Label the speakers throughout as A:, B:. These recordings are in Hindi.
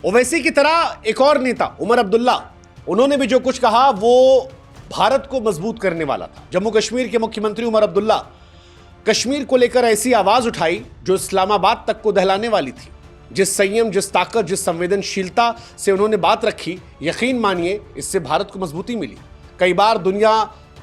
A: ओवैसी की तरह एक और नेता उमर अब्दुल्ला, उन्होंने भी जो कुछ कहा वो भारत को मजबूत करने वाला था। जम्मू कश्मीर के मुख्यमंत्री उमर अब्दुल्ला कश्मीर को लेकर ऐसी आवाज उठाई जो इस्लामाबाद तक को दहलाने वाली थी। जिस संयम, जिस ताकत, जिस संवेदनशीलता से उन्होंने बात रखी, यकीन मानिए इससे भारत को मजबूती मिली। कई बार दुनिया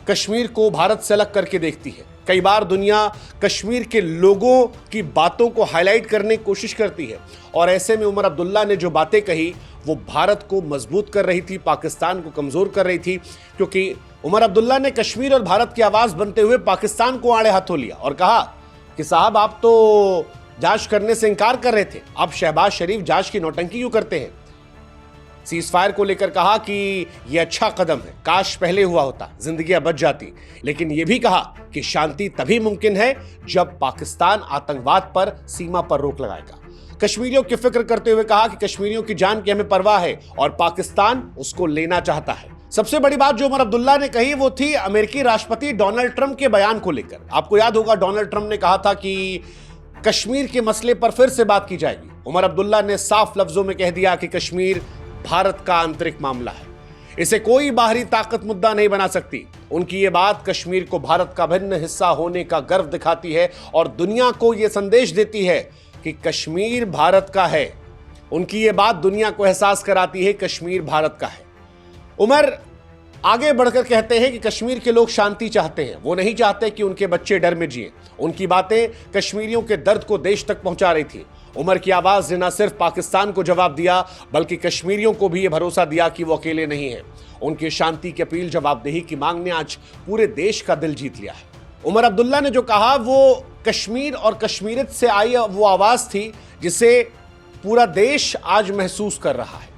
A: कश्मीर को भारत से अलग करके देखती है, कई बार दुनिया कश्मीर के लोगों की बातों को हाईलाइट करने की कोशिश करती है, और ऐसे में उमर अब्दुल्ला ने जो बातें कही वो भारत को मजबूत कर रही थी, पाकिस्तान को कमजोर कर रही थी। क्योंकि उमर अब्दुल्ला ने कश्मीर और भारत की आवाज बनते हुए पाकिस्तान को आड़े हाथों लिया और कहा कि साहब, आप तो जांच करने से इनकार कर रहे थे, अब शहबाज शरीफ जांच की नौटंकी क्यों करते हैं। सीज फायर को लेकर कहा कि यह अच्छा कदम है, काश पहले हुआ होता, जिंदगियां बच जाती। लेकिन यह भी कहा कि शांति तभी मुमकिन है जब पाकिस्तान आतंकवाद पर सीमा पर रोक लगाएगा। कश्मीरियों की फिक्र करते हुए कहा कि कश्मीरियों की जान की हमें परवाह है और पाकिस्तान उसको लेना चाहता है। सबसे बड़ी बात जो उमर अब्दुल्ला ने कही वो थी अमेरिकी राष्ट्रपति डोनाल्ड ट्रंप के बयान को लेकर। आपको याद होगा, डोनाल्ड ट्रंप ने कहा था कि कश्मीर के मसले पर फिर से बात की जाएगी। उमर अब्दुल्ला ने साफ लफ्जों में कह दिया कि कश्मीर भारत का आंतरिक मामला है, इसे कोई बाहरी ताकत मुद्दा नहीं बना सकती। उनकी ये बात कश्मीर को भारत का भिन्न हिस्सा होने का गर्व दिखाती है और दुनिया को यह संदेश देती है कि कश्मीर भारत का है। उनकी ये बात दुनिया को एहसास कराती है कश्मीर भारत का है। उमर आगे बढ़कर कहते हैं कि कश्मीर के लोग शांति चाहते हैं, वो नहीं चाहते कि उनके बच्चे डर में जिए। उनकी बातें कश्मीरियों के दर्द को देश तक पहुंचा रही थी। उमर की आवाज ने न सिर्फ पाकिस्तान को जवाब दिया बल्कि कश्मीरियों को भी यह भरोसा दिया कि वो अकेले नहीं है। उनकी शांति की अपील, जवाबदेही की मांग ने आज पूरे देश का दिल जीत लिया है। उमर अब्दुल्ला ने जो कहा वो कश्मीर और कश्मीरियत से आई वो आवाज थी जिसे पूरा देश आज महसूस कर रहा है।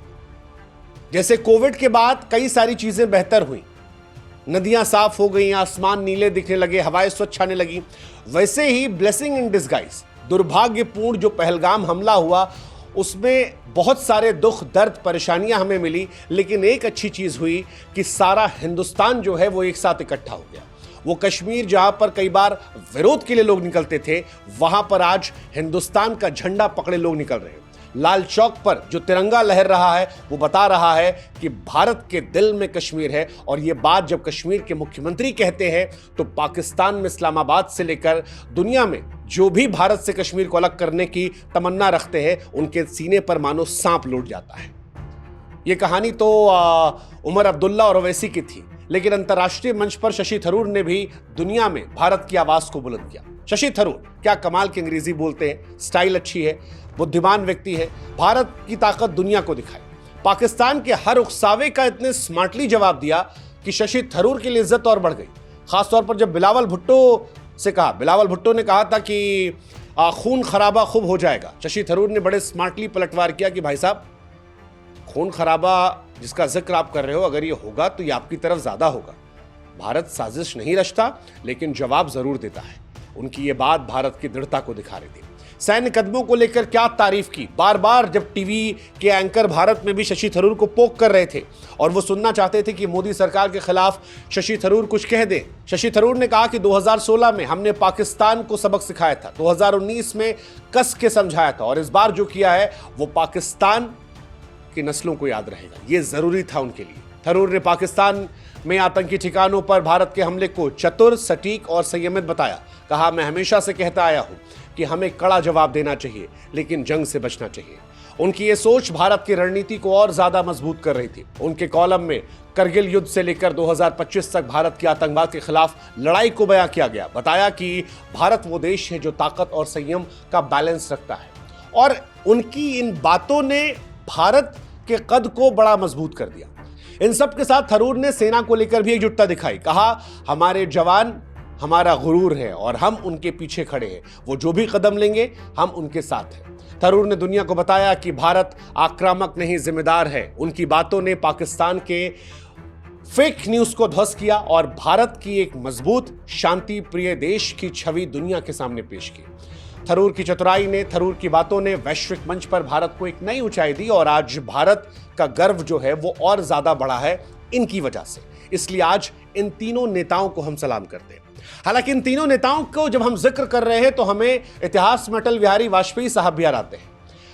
A: जैसे कोविड के बाद कई सारी चीजें बेहतर हुई, नदियां साफ हो गई, आसमान नीले दिखने लगे, हवाएं स्वच्छ आने लगी, वैसे ही ब्लेसिंग इन डिस्गाइज, दुर्भाग्यपूर्ण जो पहलगाम हमला हुआ उसमें बहुत सारे दुख, दर्द, परेशानियां हमें मिली, लेकिन एक अच्छी चीज हुई कि सारा हिंदुस्तान जो है वो एक साथ इकट्ठा हो गया। वो कश्मीर जहां पर कई बार विरोध के लिए लोग निकलते थे, वहां पर आज हिंदुस्तान का झंडा पकड़े लोग निकल रहे हैं। लाल चौक पर जो तिरंगा लहर रहा है वो बता रहा है कि भारत के दिल में कश्मीर है। और ये बात जब कश्मीर के मुख्यमंत्री कहते हैं तो पाकिस्तान में, इस्लामाबाद से लेकर दुनिया में जो भी भारत से कश्मीर को अलग करने की तमन्ना रखते हैं, उनके सीने पर मानो सांप लौट जाता है। ये कहानी तो उमर अब्दुल्ला और ओवैसी की थी, लेकिन अंतर्राष्ट्रीय मंच पर शशि थरूर ने भी दुनिया में भारत की आवाज को बुलंद किया। शशि थरूर क्या कमाल की अंग्रेजी बोलते हैं, स्टाइल अच्छी है, बुद्धिमान व्यक्ति है, भारत की ताकत दुनिया को दिखाई। पाकिस्तान के हर उकसावे का इतने स्मार्टली जवाब दिया कि शशि थरूर के लिए इज्जत और बढ़ गई। खासतौर पर जब बिलावल भुट्टो से कहा, बिलावल भुट्टो ने कहा था कि खून खराबा खूब हो जाएगा, शशि थरूर ने बड़े स्मार्टली पलटवार किया कि भाई साहब, खून खराबा जिसका जिक्र आप कर रहे हो, अगर ये होगा तो ये आपकी तरफ ज्यादा होगा। भारत साजिश नहीं रचता लेकिन जवाब जरूर देता है। उनकी ये बात भारत की दृढ़ता को दिखा रही थी। सैन्य कदमों को लेकर क्या तारीफ की। बार बार जब टीवी के एंकर भारत में भी शशि थरूर को पोक कर रहे थे और वो सुनना चाहते थे कि मोदी सरकार के खिलाफ शशि थरूर कुछ कह दे, शशि थरूर ने कहा कि 2016 में हमने पाकिस्तान को सबक सिखाया था, 2019 में कस के समझाया था, और इस बार जो किया है वो पाकिस्तान की नस्लों को याद रहेगा। ये जरूरी था उनके लिए। थरूर ने पाकिस्तान में आतंकी ठिकानों पर भारत के हमले को चतुर, सटीक और संयमित बताया। कहा, मैं हमेशा से कहता आया हूं कि हमें कड़ा जवाब देना चाहिए लेकिन जंग से बचना चाहिए। उनकी ये सोच भारत की रणनीति को और ज्यादा मजबूत कर रही थी। उनके कॉलम में करगिल युद्ध से लेकर 2025 तक भारत की आतंकवाद के खिलाफ लड़ाई को बयां किया गया। बताया कि भारत वो देश है जो ताकत और संयम का बैलेंस रखता है, और उनकी इन बातों ने भारत के कद को बड़ा मजबूत कर दिया। इन सब के साथ थरूर ने सेना को लेकर भी एकजुटता दिखाई। कहा, हमारे जवान हमारा गुरूर है और हम उनके पीछे खड़े हैं, वो जो भी कदम लेंगे हम उनके साथ हैं। थरूर ने दुनिया को बताया कि भारत आक्रामक नहीं, जिम्मेदार है। उनकी बातों ने पाकिस्तान के फेक न्यूज को ध्वस्त किया और भारत की एक मजबूत, शांति प्रिय देश की छवि दुनिया के सामने पेश की। थरूर की चतुराई ने, थरूर की बातों ने वैश्विक मंच पर भारत को एक नई ऊंचाई दी, और आज भारत का गर्व जो है वो और ज्यादा बढ़ा है इनकी वजह से। इसलिए आज इन तीनों नेताओं को हम सलाम करते हैं। हालांकि इन तीनों नेताओं को जब हम जिक्र कर रहे हैं तो हमें इतिहास में अटल बिहारी वाजपेयी साहब भी याद आते हैं।